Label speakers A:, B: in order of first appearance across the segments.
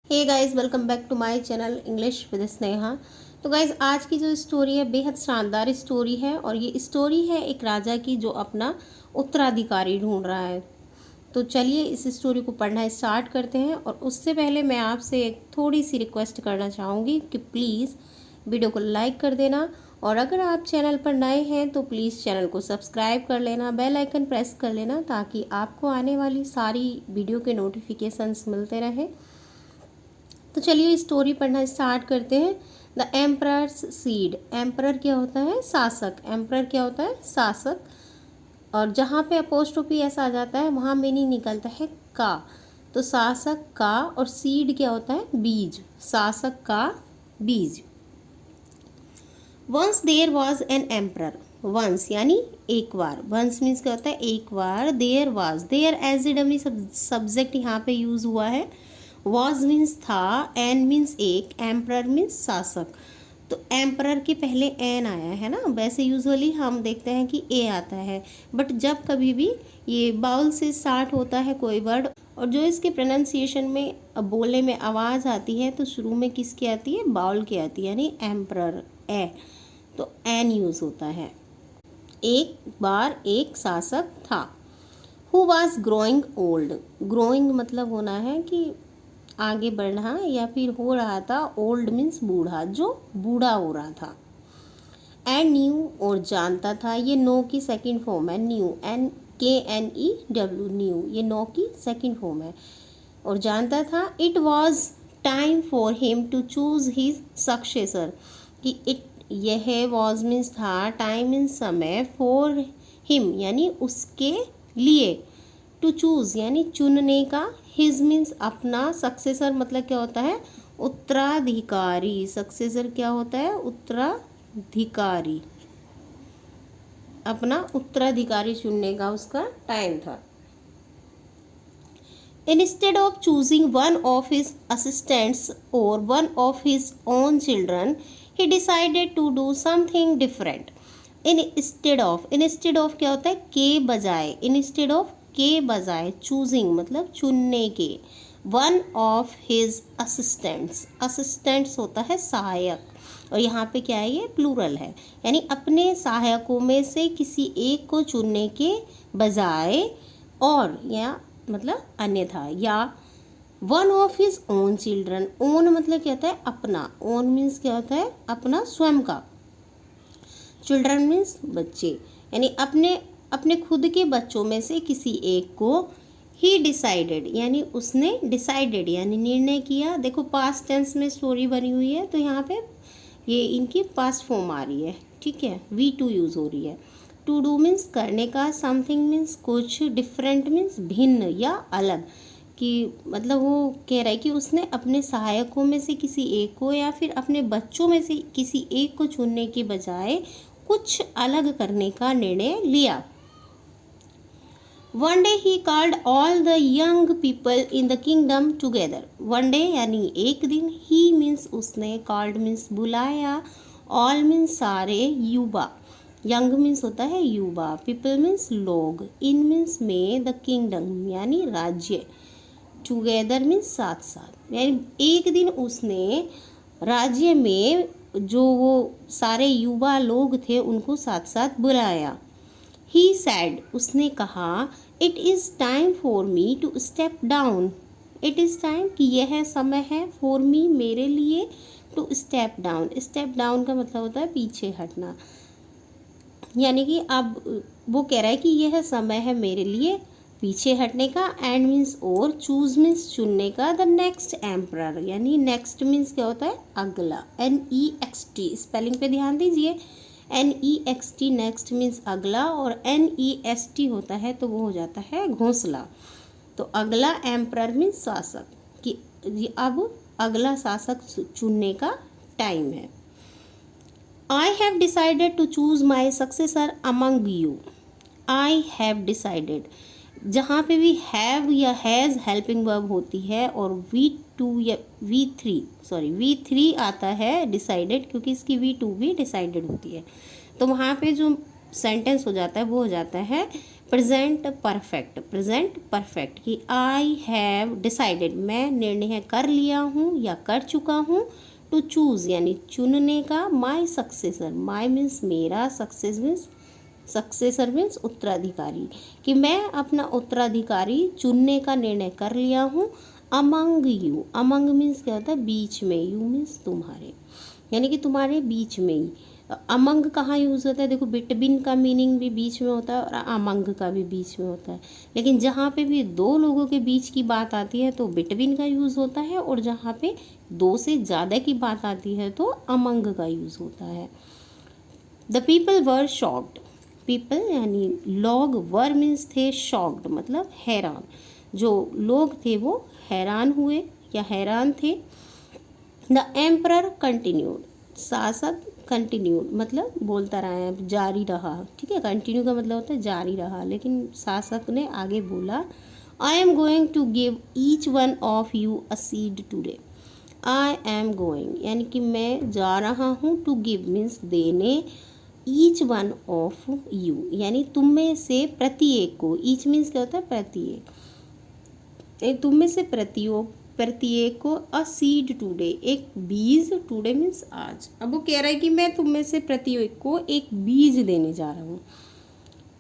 A: Hey guys, welcome back to my channel English with Sneha. तो guys, आज की जो स्टोरी है बेहद शानदार स्टोरी है और ये स्टोरी है एक राजा की जो अपना उत्तराधिकारी ढूंढ रहा है। तो चलिए इस स्टोरी को पढ़ना स्टार्ट करते हैं। और उससे पहले मैं आपसे एक थोड़ी सी रिक्वेस्ट करना चाहूँगी कि प्लीज़ वीडियो को लाइक कर देना, और अगर आप चैनल पर नए हैं तो प्लीज़ चैनल को सब्सक्राइब कर लेना, बेल आइकन प्रेस कर लेना, ताकि आपको आने वाली सारी वीडियो के नोटिफिकेशंस मिलते रहें। तो चलिए स्टोरी पढ़ना स्टार्ट करते हैं। The emperors seed. एम्परर क्या होता है? शासक। एम्परर क्या होता है? शासक। और जहाँ पे अपोस्ट्रोफी ऐसा आ जाता है वहाँ मीनिंग निकलता है का। तो शासक का, और सीड क्या होता है? बीज। शासक का बीज। Once there was an emperor. Once यानी एक बार। वंस मीन्स क्या होता है? एक बार। There was, there as a dummy subject यहाँ पे यूज हुआ है। वॉज मीन्स था, एन मीन्स एक, एम्परर मीन्स शासक। तो एम्परर के पहले एन आया है ना। वैसे यूजुअली हम देखते हैं कि ए आता है, बट जब कभी भी ये बाउल से स्टार्ट होता है कोई वर्ड और जो इसके प्रोनाउंसिएशन में बोलने में आवाज़ आती है तो शुरू में किसकी आती है? बाउल की आती है, यानी एम्परर ए। तो एन यूज़ होता है। एक बार एक शासक था। Who was growing old. Growing मतलब होना है कि आगे बढ़ना या फिर हो रहा था। ओल्ड मीन्स बूढ़ा, जो बूढ़ा हो रहा था। एंड न्यू और जानता था। ये नो की सेकंड फॉर्म है, न्यू, NKNEW, न्यू, ये नो की सेकंड फॉर्म है। और जानता था। It was time for him to choose his successor. कि इट, यह वॉज मीन्स था, टाइम मीन्स समय, फॉर हिम यानी उसके लिए, टू चूज़ यानी चुनने का, हिज मीन्स अपना, सक्सेसर मतलब क्या होता है? उत्तराधिकारी। सक्सेसर क्या होता है? उत्तराधिकारी। अपना उत्तराधिकारी चुनने का उसका टाइम था। Instead of choosing one of his assistants और one of his own children, he decided to do something different. Instead of क्या होता है? के बजाय। इंस्टेड ऑफ के बजाय, चूजिंग मतलब चुनने के, one of his assistants. Assistants होता है सहायक, और यहाँ पे क्या है? ये प्लूरल है, यानी अपने सहायकों में से किसी एक को चुनने के बजाय, और या मतलब अन्यथा, या one of his own children. Own मतलब क्या होता है? अपना। ओन मीन्स क्या होता है? अपना, स्वयं का। चिल्ड्रन मीन्स बच्चे, यानी अपने खुद के बच्चों में से किसी एक को। ही डिसाइडेड यानी उसने, डिसाइडेड यानी निर्णय किया। देखो पास्ट टेंस में स्टोरी बनी हुई है तो यहाँ पे ये इनकी पास्ट फॉर्म आ रही है, ठीक है। V2 यूज़ हो रही है। टू डू मीन्स करने का, समथिंग मीन्स कुछ, डिफरेंट मीन्स भिन्न या अलग। कि मतलब वो कह रहा है कि उसने अपने सहायकों में से किसी एक को या फिर अपने बच्चों में से किसी एक को चुनने के बजाय कुछ अलग करने का निर्णय लिया। One day he called all the young people in the kingdom together. One day यानी एक दिन, ही मीन्स उसने, कॉल्ड मीन्स बुलाया, ऑल मीन्स सारे, युवा, यंग मीन्स होता है युवा, पीपल मीन्स लोग, इन मीन्स में, द किंगडम यानी राज्य, टुगेदर मीन्स साथ साथ। यानी एक दिन उसने राज्य में जो वो सारे युवा लोग थे उनको साथ साथ बुलाया। ही सैड उसने कहा, it is time for me to step down. It is time कि यह समय है, फॉर मी मेरे लिए, to step down. Step down का मतलब होता है पीछे हटना, यानी कि अब वो कह रहा है कि यह समय है मेरे लिए पीछे हटने का। एंड मीन्स और, चूज मीन्स चुनने का, द नेक्स्ट एम्परर यानी नेक्स्ट मीन्स क्या होता है? अगला, NEXT, स्पेलिंग पे ध्यान दीजिए। NEXT नेक्स्ट मीन्स अगला, और NEST होता है तो वो हो जाता है घोंसला। तो अगला एम्परर मीन्स शासक, कि अब अगला शासक चुनने का टाइम है। I have decided to choose my successor among you. I have decided, जहाँ पे भी हैव या हैज़ हेल्पिंग वर्ब होती है और V2 या V3 आता है डिसाइडेड, क्योंकि इसकी V2 भी डिसाइडेड होती है। तो वहाँ पे जो सेंटेंस हो जाता है वो हो जाता है, प्रेजेंट परफेक्ट कि आई हैव डिसाइडेड, मैं निर्णय कर लिया हूँ या कर चुका हूँ। टू चूज़ यानी चुनने का। माई सक्सेसर, माई मीन्स मेरा, सक्सेसर मीन्स उत्तराधिकारी, कि मैं अपना उत्तराधिकारी चुनने का निर्णय कर लिया हूँ। अमंग यू, अमंग मीन्स क्या होता है, बीच में, यू मीन्स तुम्हारे, यानी कि तुम्हारे बीच में ही। अमंग कहाँ यूज़ होता है, देखो बिटवीन का मीनिंग भी बीच में होता है और अमंग का भी बीच में होता है, लेकिन जहाँ पे भी दो लोगों के बीच की बात आती है तो बिटवीन का यूज़ होता है, और जहाँ पे दो से ज़्यादा की बात आती है तो अमंग का यूज़ होता है। The people were shocked, people यानी लोग, वर मीन्स थे, शॉक्ड मतलब हैरान, जो लोग थे वो हैरान हुए या हैरान थे। द एम्परर कंटिन्यूड, शासक कंटिन्यूड मतलब बोलता रहा है, जारी रहा, ठीक है। कंटिन्यू का मतलब होता है जारी रहा, लेकिन शासक ने आगे बोला, I am going to give each one of you a seed today. I am going यानी कि मैं जा रहा हूँ, टू गिव मीन्स देने, ईच वन ऑफ यू यानी तुम में से प्रत्येक को, ईच मीन्स क्या होता है, प्रत्येक, तुम में से प्रत्येक को अ सीड टूडे, एक बीज, टूडे मीन्स आज। अब वो कह रहा है कि मैं तुम में से प्रत्येक को एक बीज देने जा रहा हूँ।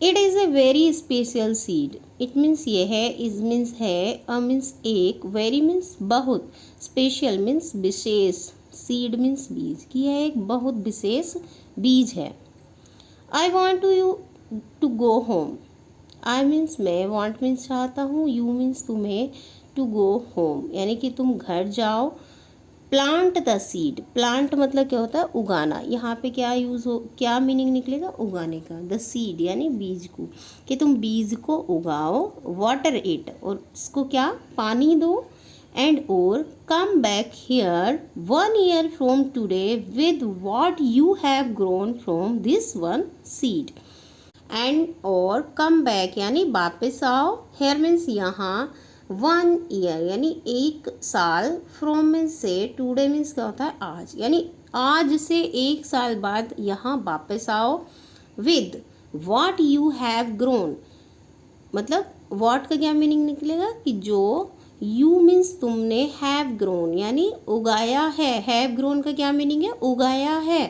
A: It is a very special seed, it means ये है, इज मीन्स है, अ मीन्स एक, वेरी मीन्स बहुत, स्पेशल मीन्स विशेष, सीड मीन्स बीज, कि यह एक बहुत विशेष बीज है। I want you to go home, I means मैं, वॉन्ट मीन्स चाहता हूँ, यू मीन्स तुम्हें, टू गो होम यानी कि तुम घर जाओ। प्लांट द सीड, प्लांट मतलब क्या होता है, उगाना, यहाँ पे क्या यूज़ हो, क्या मीनिंग निकलेगा, उगाने का। द सीड यानी बीज को, कि तुम बीज को उगाओ। वाटर इट, और इसको क्या, पानी दो। एंड और come back here 1 year from today with what you have grown from this one seed. And और कम बैक यानी वापस आओ, हेयर मीन्स यहाँ, 1 year यानी 1 साल, फ्रॉम मीन्स से, टूडे मीन्स क्या होता है, आज, यानी आज से 1 साल बाद यहाँ वापस आओ। With what you have grown मतलब वॉट का क्या मीनिंग निकलेगा, कि जो, यू मीन्स तुमने, हैव ग्रोन यानी उगाया है, हैव ग्रोन का क्या मीनिंग है, उगाया है।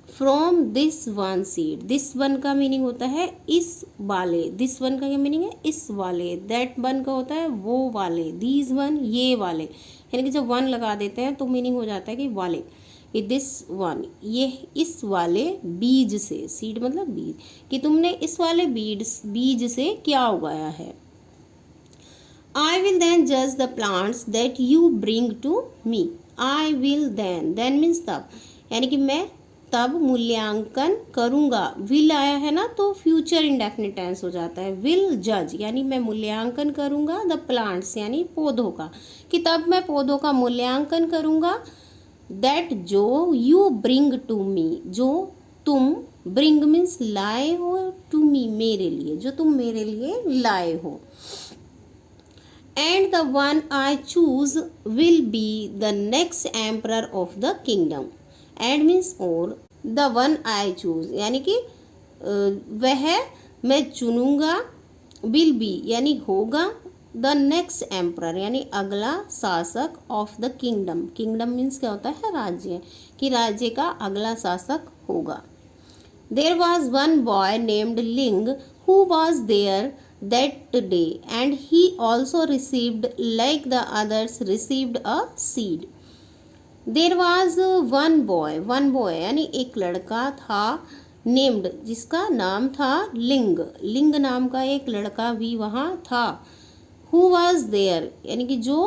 A: From this one seed, this one का मीनिंग होता है इस वाले, दिस वन का क्या मीनिंग है, इस वाले। दैट वन का होता है वो वाले, दीज वन ये वाले, यानी कि जब वन लगा देते हैं तो मीनिंग हो जाता है कि वाले, कि दिस वन, ये इस वाले बीज से, सीड मतलब बीज, कि तुमने इस वाले बीज से क्या उगाया है। I will then judge the plants that you bring to me. I will then means तब, यानी कि मैं तब मूल्यांकन करूँगा। will आया है ना तो फ्यूचर इंडेफिनिट टेंस हो जाता है। will जज यानी मैं मूल्यांकन करूँगा, द प्लांट्स यानी पौधों का, कि तब मैं पौधों का मूल्यांकन करूँगा। दैट जो, यू ब्रिंग टू मी, जो तुम, ब्रिंग मीन्स लाए हो, टू मी मेरे लिए, जो तुम मेरे लिए लाए हो। And the one I choose will be the next emperor of the kingdom. And means और, the one I choose यानी कि वह मैं चुनूंगा, will be यानी होगा, the next emperor यानी अगला शासक, of the kingdom, kingdom means क्या होता है, राज्य, कि राज्य का अगला शासक होगा। There was one boy named Ling who was there that day, and he also received, like the others received, a seed. There was one boy यानी एक लड़का था, named जिसका नाम था लिंग, लिंग नाम का एक लड़का भी वहाँ था। Who was there यानी कि जो,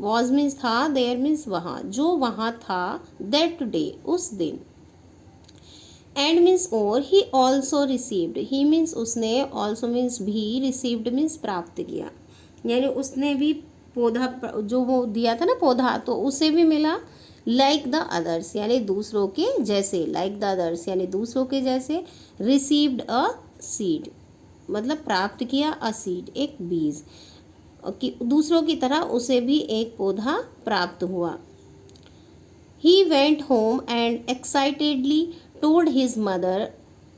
A: was means था, there means वहाँ, जो वहाँ था, that day उस दिन। एंड मीन्स और, he also received, he means उसने, ऑल्सो मीन्स भी, रिसीव्ड मीन्स प्राप्त किया, यानी उसने भी पौधा, जो वो दिया था ना पौधा, तो उसे भी मिला। लाइक द अदर्स यानी दूसरों के जैसे, लाइक द अदर्स यानी दूसरों के जैसे। रिसीव्ड अ सीड मतलब प्राप्त किया, अ सीड एक बीज, कि दूसरों की तरह उसे भी एक पौधा प्राप्त हुआ। He went home and excitedly told his mother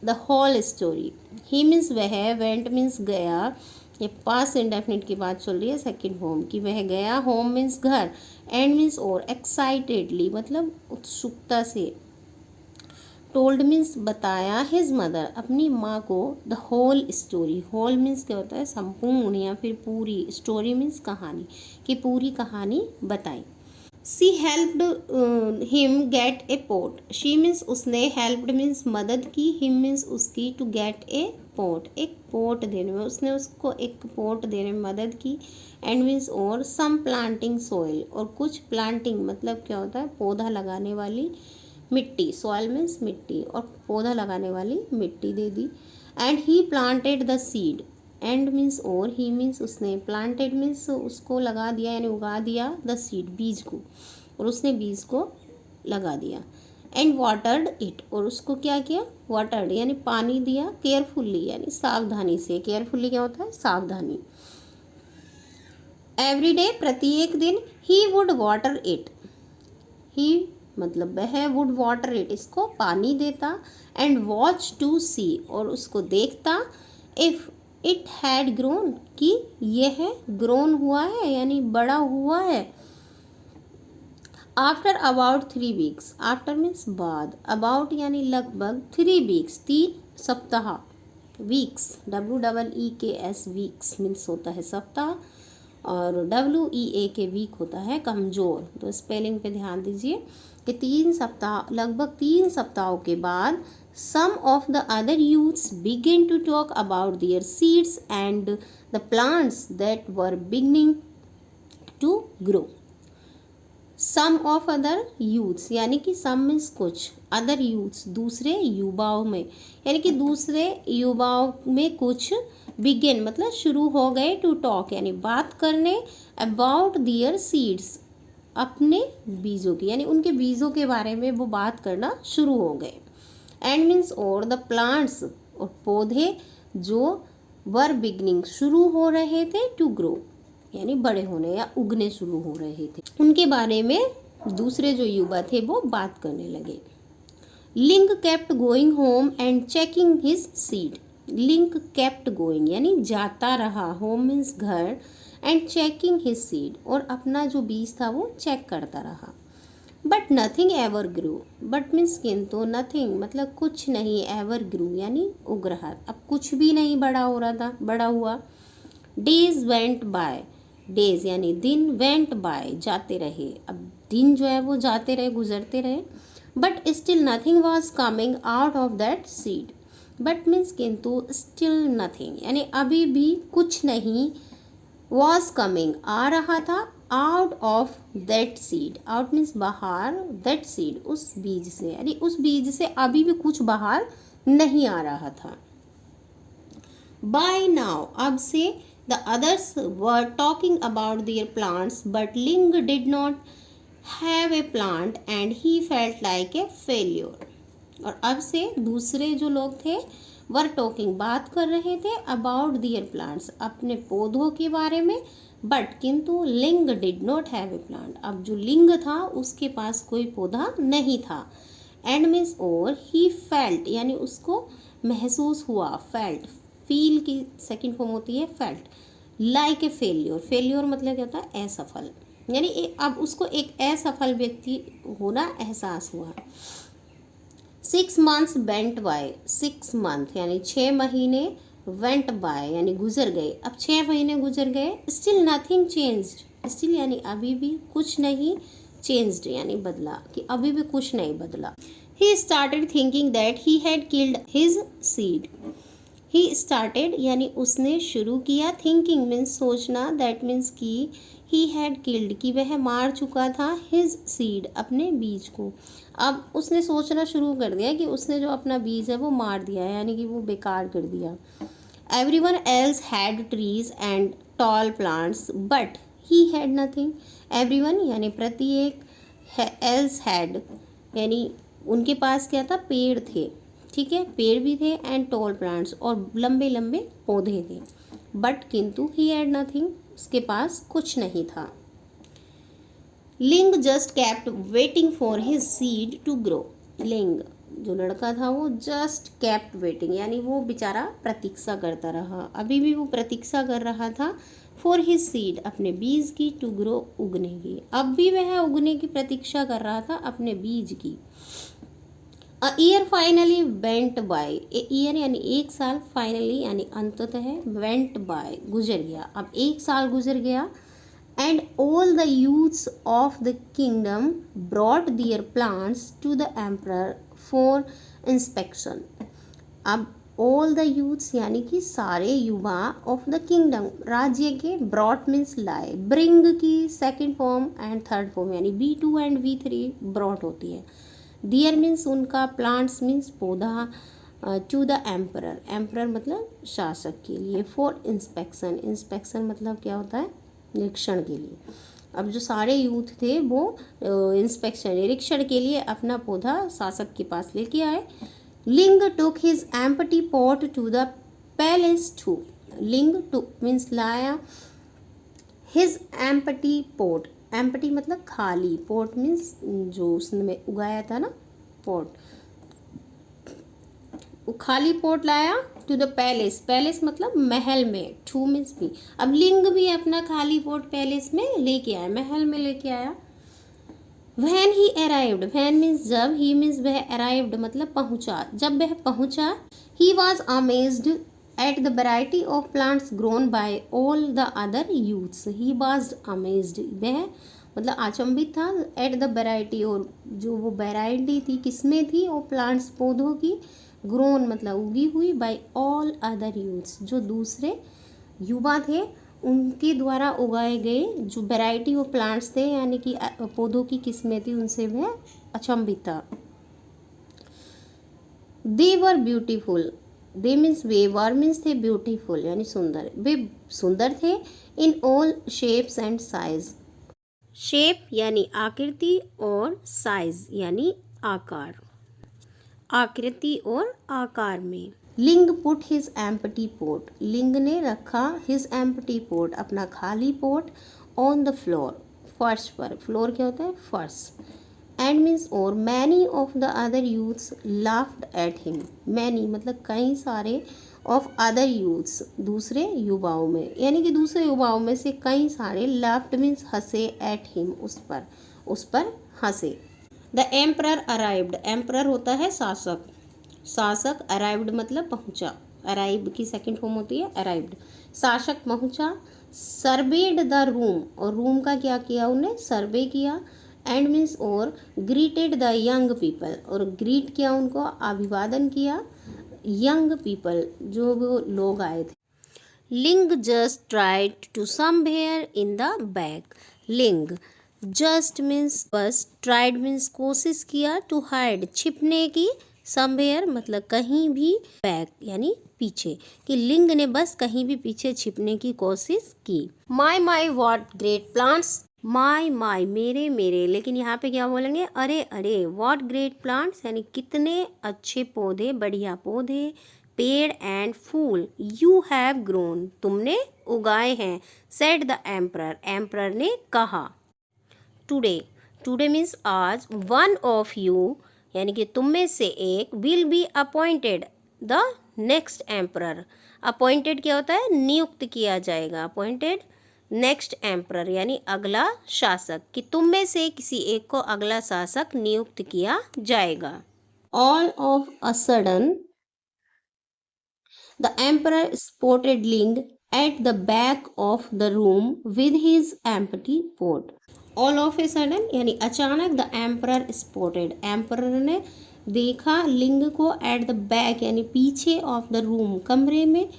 A: the whole story. He means वह, वेंट मीन्स गया, ये पास्ट इंडेफिनिट की बात चल रही है सेकंड फॉर्म की, वह गया, होम मीन्स घर, एंड मीन्स और, एक्साइटेडली मतलब उत्सुकता से, टोल्ड मीन्स बताया, हिज मदर अपनी माँ को, the whole story, whole means क्या होता है संपूर्ण या फिर पूरी, स्टोरी मीन्स कहानी, कि पूरी कहानी बताई। She helped him get a pot, she means उसने, हेल्प्ड मीन्स मदद की, हिम मीन्स उसकी, टू गेट ए पोट एक पोट देने में, उसने उसको एक पोट देने में मदद की, एंड मीन्स और, सम प्लांटिंग सॉइल और कुछ प्लांटिंग मतलब क्या होता है पौधा लगाने वाली मिट्टी, सॉइल मीन्स मिट्टी और पौधा लगाने वाली मिट्टी दे दी, and he planted the seed, and means और, ही मीन्स उसने, प्लांटेड मीन्स उसको लगा दिया यानी उगा दिया, द सीड बीज को, और उसने बीज को लगा दिया, एंड वाटर्ड इट और उसको क्या किया, वाटर्ड यानी पानी दिया, केयरफुल्ली यानी सावधानी से, केयरफुल्ली क्या होता है सावधानी, एवरी डे प्रत्येक दिन, ही वुड वाटर इट, ही मतलब वह, वुड वाटर इट इसको पानी देता, एंड वॉच टू सी और उसको देखता, इफ इट हैड ग्रोन कि यह ग्रोन हुआ है यानी बड़ा हुआ है, after about 3 weeks, after means बाद, अबाउट यानी लगभग, 3 वीक्स 3 सप्ताह, वीक्स WEEKS वीक्स मीन्स होता है सप्ताह, और WEAK वीक होता है कमज़ोर, तो स्पेलिंग पे ध्यान दीजिए कि 3 सप्ताह, लगभग 3 सप्ताहों के बाद, some of the other youths began to talk about their seeds and the plants that were beginning to grow. Some of other youths यानी कि some means कुछ, other youths दूसरे युवाओं में, यानी कि दूसरे युवाओं में कुछ, begin मतलब शुरू हो गए, to talk यानी बात करने, about their seeds अपने बीजों की यानी उनके बीजों के बारे में वो बात करना शुरू हो गए, एंड मीन्स और, द प्लांट्स और पौधे जो वर बिगनिंग शुरू हो रहे थे, टू ग्रो यानी बड़े होने या उगने शुरू हो रहे थे, उनके बारे में दूसरे जो युवा थे वो बात करने लगे। Ling kept going home and checking his seed, Ling kept going यानी जाता रहा, होम मीन्स घर, एंड चेकिंग हिज सीड और अपना जो बीज था वो चेक करता रहा, but nothing ever grew, but means किंतु, नथिंग मतलब कुछ नहीं, एवर ग्रू यानी उग रहा, अब कुछ भी नहीं बड़ा हो रहा था, बड़ा हुआ। डेज वेंट बाय, डेज यानी दिन, वेंट बाय जाते रहे, अब दिन जो है वो जाते रहे, गुजरते रहे, but still nothing was coming out of that seed, but means किंतु, स्टिल नथिंग यानी अभी भी कुछ नहीं, वॉज कमिंग आ रहा था, out of that seed, out means बाहर, दैट सीड उस बीज से यानी उस बीज से अभी भी कुछ बाहर नहीं आ रहा था। बाय नाउ अब से, the others were talking about their plants, but Ling did not have a plant and he felt like a failure, और अब से दूसरे जो लोग थे, वर टॉकिंग बात कर रहे थे, अबाउट दियर प्लांट्स अपने पौधों के बारे में, बट किंतु, लिंग did not have a plant अब जो लिंग था उसके पास कोई पौधा नहीं था, एंड मीन्स और, ही फेल्ट यानी उसको महसूस हुआ, फेल्ट फील की सेकंड फॉर्म होती है felt, like a failure, failure मतलब क्या होता है असफल, यानी अब उसको एक असफल व्यक्ति होना एहसास हुआ। 6 months वेंट बाय, 6 month यानी 6 महीने, वेंट बाय यानी गुजर गए, अब 6 महीने गुजर गए, स्टिल नथिंग चेंज्ड, स्टिल यानी अभी भी कुछ नहीं, चेंज्ड यानी बदला, कि अभी भी कुछ नहीं बदला। He started thinking that he had killed his seed, he started यानी उसने शुरू किया, थिंकिंग मीन्स सोचना, दैट मीन्स की, ही हैड किल्ड कि वह मार चुका था, हिज सीड अपने बीज को, अब उसने सोचना शुरू कर दिया कि उसने जो अपना बीज है वो मार दिया है यानी कि वो बेकार कर दिया। Everyone else had trees and tall plants but he had nothing, everyone यानी प्रत्येक, एल्स हैड यानी उनके पास क्या था, पेड़ थे, ठीक है पेड़ भी थे, एंड टॉल प्लांट्स और लंबे लंबे पौधे थे, बट किंतु ही हैड नथिंग उसके पास कुछ नहीं था। Ling just kept waiting for his seed to grow, Ling जो लड़का था वो जस्ट केप्ट वेटिंग, यानी वो बेचारा प्रतीक्षा करता रहा, अभी भी वो प्रतीक्षा कर रहा था फॉर हिज सीड, अपने बीज की, टू ग्रो, उगने की, अब भी वह उगने की प्रतीक्षा कर रहा था अपने बीज की। A year finally went by, a year यानी एक साल, फाइनली यानी अंततः, वेंट बाय गुजर गया, अब एक साल गुजर गया। And all the youths of the kingdom brought their plants to the emperor for inspection. अब ऑल द यूथ्स यानी कि सारे युवा, ऑफ द किंगडम राज्य के, ब्रॉट मीन्स लाए, ब्रिंग की second form and third form यानी B2 एंड B3 ब्रॉट होती है। डियर मीन्स उनका, प्लांट्स मीन्स पौधा, टू द एम्परर, एम्परर मतलब शासक के लिए, फॉर इंस्पेक्शन, इंस्पेक्शन मतलब क्या होता है, निरीक्षण के लिए। अब जो सारे यूथ थे वो इंस्पेक्शन निरीक्षण के लिए अपना पौधा शासक के पास लेके आए। Ling took his empty pot to the palace to, Ling took means लाया, हिज एम्प्टी पॉट, एम्प्टी मतलब खाली, पॉट मीन्स जो उसने उगाया था ना पॉट, वो खाली पॉट लाया टू द पैलेस, पैलेस मतलब महल में, टू मीन्स भी, अब लिंग भी अपना खाली पॉट पैलेस में लेके आया, महल में लेके आया। When he arrived, when means जब, he means वह, arrived मतलब पहुंचा, जब वह पहुंचा, he was amazed at the variety of plants grown by all the other youths, he was amazed, वह मतलब अचंभित था, at the variety, और जो वो वैरायटी थी किसमें थी, वो प्लांट्स पौधों की, ग्रोन मतलब उगी हुई, बाय ऑल अदर यूथ्स जो दूसरे युवा थे उनके द्वारा उगाए गए जो वैरायटी ऑफ प्लांट्स थे यानी कि पौधों की किस्में थी, उनसे वह अचंभित था। They were beautiful, they means वे, वर मीन्स थे ब्यूटीफुल यानी सुंदर, वे सुंदर थे, in all shapes and size, shape यानी आकृति और साइज यानी आकार, आकृति और आकार में। लिंग पुट हिज एम्प्टी पोट, लिंग ने रखा हिज एम्प्टी पोट अपना खाली पोट, ऑन द फ्लोर फर्श पर, फ्लोर क्या होता है फर्श, एंड मीन्स और, many of the other youths laughed at him, many मतलब कई सारे, ऑफ अदर यूथ्स दूसरे युवाओं में, यानी कि दूसरे युवाओं में से कई सारे, लाफ्ड मीन्स हंसे, एट हिम उस पर हंसे। द एम्परर अराइव्ड, एम्परर होता है शासक, शासक, अराइव्ड मतलब पहुंचा, अराइव की सेकंड फॉर्म होती है अराइव्ड, शासक पहुंचा। सर्वेड द रूम, और रूम का क्या किया उन्हें, सर्वे किया, एंड मीन्स और, ग्रीटेड द यंग पीपल, और ग्रीट किया उनको, अभिवादन किया, यंग पीपल जो वो लोग आए थे। Ling just tried to somewhere in the bag, Ling just means बस, ट्राइड मीन्स कोशिश किया, टू हाइड छिपने की, समवेयर मतलब कहीं भी, बैक यानी पीछे, कि लिंग ने बस कहीं भी पीछे छिपने की कोशिश की। माई व्हाट ग्रेट प्लांट्स, माई मेरे मेरे, लेकिन यहाँ पे क्या बोलेंगे, अरे अरे, व्हाट ग्रेट प्लांट्स यानी कितने अच्छे पौधे, बढ़िया पौधे, पेड़ एंड फूल, यू हैव ग्रोन तुमने उगाए हैं, सेड द एम्परर, एम्परर ने कहा। टुडे, टुडे मीन्स आज, वन ऑफ यू यानी कि तुम में से एक, will be appointed the next emperor, appointed क्या होता है, नियुक्त किया जाएगा, अपॉइंटेड नेक्स्ट एम्परर यानी अगला शासक, कि तुम में से किसी एक को अगला शासक नियुक्त किया जाएगा। All of a sudden the emperor spotted Ling at the back of the room with his empty pot, all of a sudden यानी अचानक, द एम्परर स्पॉटेड, एम्परर ने देखा लिंग को, एट द बैक यानी पीछे, ऑफ द रूम कमरे में,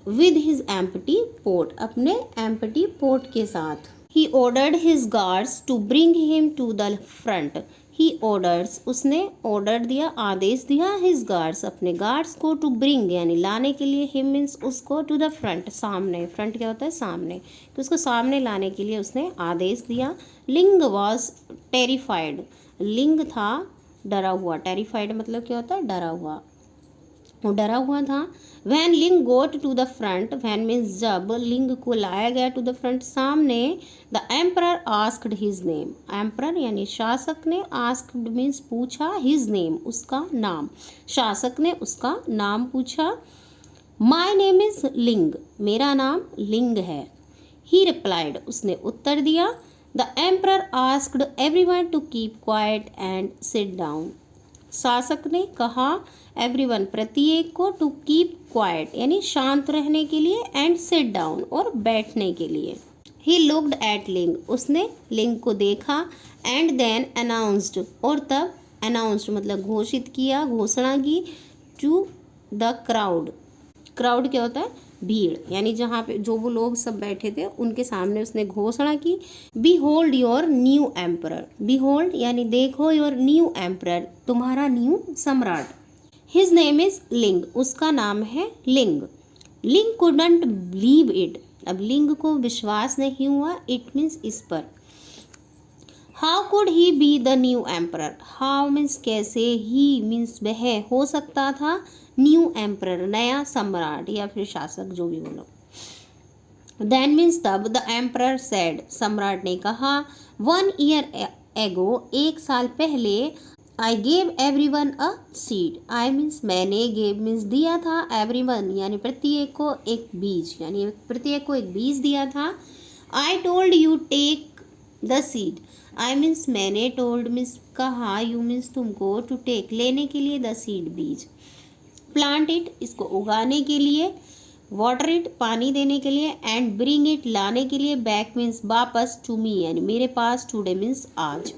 A: विद हिज एम्प्टी पोट अपने एम्प्टी पोट के साथ। He ordered his guards to bring him to the front, he orders उसने ऑर्डर दिया, आदेश दिया, हिज गार्ड्स अपने गार्ड्स को, टू ब्रिंग यानी लाने के लिए, हिम मीन्स उसको, टू द फ्रंट सामने, फ्रंट क्या होता है सामने, तो उसको सामने लाने के लिए उसने आदेश दिया। लिंग वॉज टेरिफाइड, लिंग था डरा हुआ, टेरिफाइड मतलब क्या होता है डरा हुआ। वो डरा हुआ था। When Ling got to the front, when means जब, लिंग को लाया गया टू द फ्रंट सामने, the emperor asked his name, emperor यानी शासक ने, आस्क्ड मीन्स पूछा, हिज नेम उसका नाम, शासक ने उसका नाम पूछा। माई नेम इज लिंग, मेरा नाम लिंग है। ही रिप्लाइड, उसने उत्तर दिया। The emperor asked everyone to keep quiet and sit down, शासक ने कहा एवरीवन प्रत्येक को, टू कीप क्वाइट यानी शांत रहने के लिए, एंड सिट डाउन और बैठने के लिए। ही लुक्ड एट लिंग, उसने लिंग को देखा, एंड देन अनाउंस्ड, और तब अनाउंस्ड मतलब घोषित किया, घोषणा की, टू द क्राउड, क्राउड क्या होता है, भीड़, यानी जहाँ पे जो वो लोग सब बैठे थे उनके सामने उसने घोषणा की। Behold your new emperor, behold यानी देखो, योर न्यू एम्परर तुम्हारा न्यू सम्राट। हिज नेम इज लिंग, उसका नाम है लिंग। लिंग कुडंट बिलीव इट, अब लिंग को विश्वास नहीं हुआ, इट मीन्स इस पर। How could he be the new emperor, how means कैसे, ही मीन्स वह हो सकता था, न्यू एम्परर नया सम्राट या फिर शासक जो भी बोलो। देन मीन्स तब, द एम्परर सेड, सम्राट ने कहा, 1 ईयर एगो, एक साल पहले, I gave everyone a seed, I means मैंने, गेव मीन्स दिया था, एवरीवन यानी प्रत्येक को एक बीज, यानी प्रत्येक को एक बीज दिया था। I told you take the seed, I means मैंने, टोल्ड मीन्स कहा, यू मीन्स तुमको, टू टेक लेने के लिए, द सीड बीज। प्लांट इट इसको उगाने के लिए, वाटर इट पानी देने के लिए, एंड ब्रिंग इट लाने के लिए, बैक मीन्स वापस, टू मी यानी मेरे पास, टुडे मीन्स आज।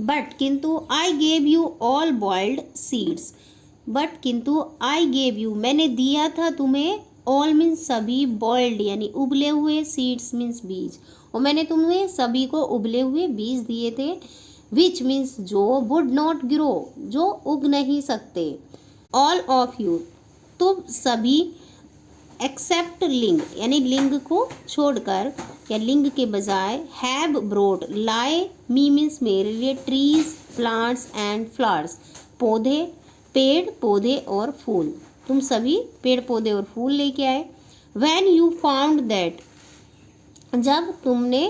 A: बट किंतु, I gave you all boiled seeds, but किंतु, आई गेव यू मैंने दिया था तुम्हें, ऑल मीन्स सभी, बॉइल्ड यानी उबले हुए, सीड्स मीन्स बीज, और मैंने तुम्हें सभी को उबले हुए बीज दिए थे। विच मीन्स जो, वुड नॉट ग्रो जो उग नहीं सकते, ऑल ऑफ यू तो सभी, एक्सेप्ट लिंग यानी लिंग को छोड़कर या लिंग के बजाय, हैव ब्रोड लाए, मी मीन्स मेरे लिए, ट्रीज प्लांट्स एंड फ्लावर्स पौधे, पेड़ पौधे और फूल, तुम सभी पेड़ पौधे और फूल लेके आए। व्हेन यू फाउंड दैट, जब तुमने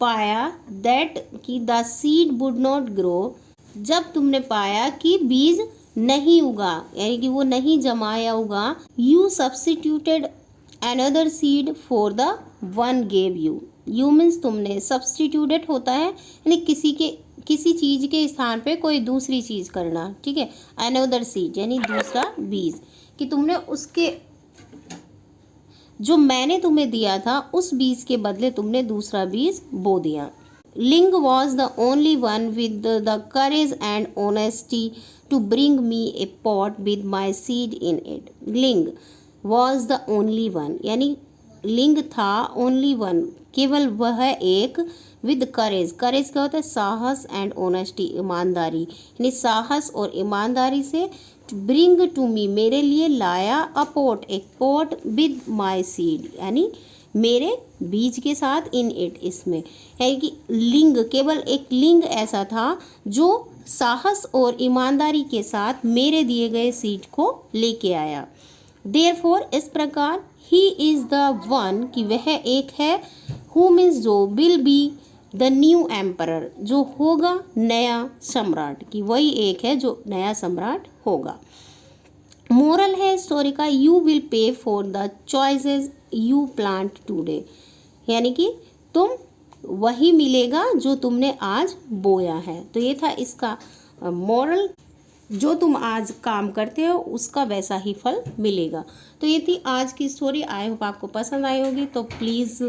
A: पाया, दैट कि the seed would not grow, जब तुमने पाया कि बीज नहीं उगा यानी कि वो नहीं जमा या उगा, you substituted another seed for the one gave you, you means तुमने, सब्स्टिट्यूटेड होता है यानी किसी चीज़ के स्थान पे कोई दूसरी चीज़ करना, ठीक है। अनदर सीड यानी दूसरा बीज, कि तुमने उसके, जो मैंने तुम्हें दिया था उस बीज के बदले तुमने दूसरा बीज बो दिया। लिंग was the only one with the courage and honesty to bring me a pot with my seed in it. लिंग was the only one यानी लिंग था, only one केवल वह एक, with courage, courage क्या होता है, साहस, and honesty ईमानदारी, यानी साहस और ईमानदारी से, to bring to me मेरे लिए लाया, a pot एक pot with my seed यानी मेरे बीज के साथ, in it इसमें, यानी कि लिंग केवल एक लिंग ऐसा था जो साहस और ईमानदारी के साथ मेरे दिए गए सीड को लेके आया। देयरफॉर इस प्रकार, ही इज़ द वन कि वह एक है, हु मीन्स जो, will be the new emperor जो होगा नया सम्राट, कि वही एक है जो नया सम्राट होगा। मोरल है स्टोरी का, you will pay for the choices you plant today, यानी कि तुम वही मिलेगा जो तुमने आज बोया है। तो ये था इसका मॉरल, जो तुम आज काम करते हो उसका वैसा ही फल मिलेगा। तो ये थी आज की स्टोरी। आई होप आपको पसंद आई होगी, तो प्लीज़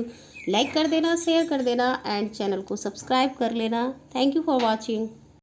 A: लाइक कर देना, शेयर कर देना एंड चैनल को सब्सक्राइब कर लेना। Thank you for watching.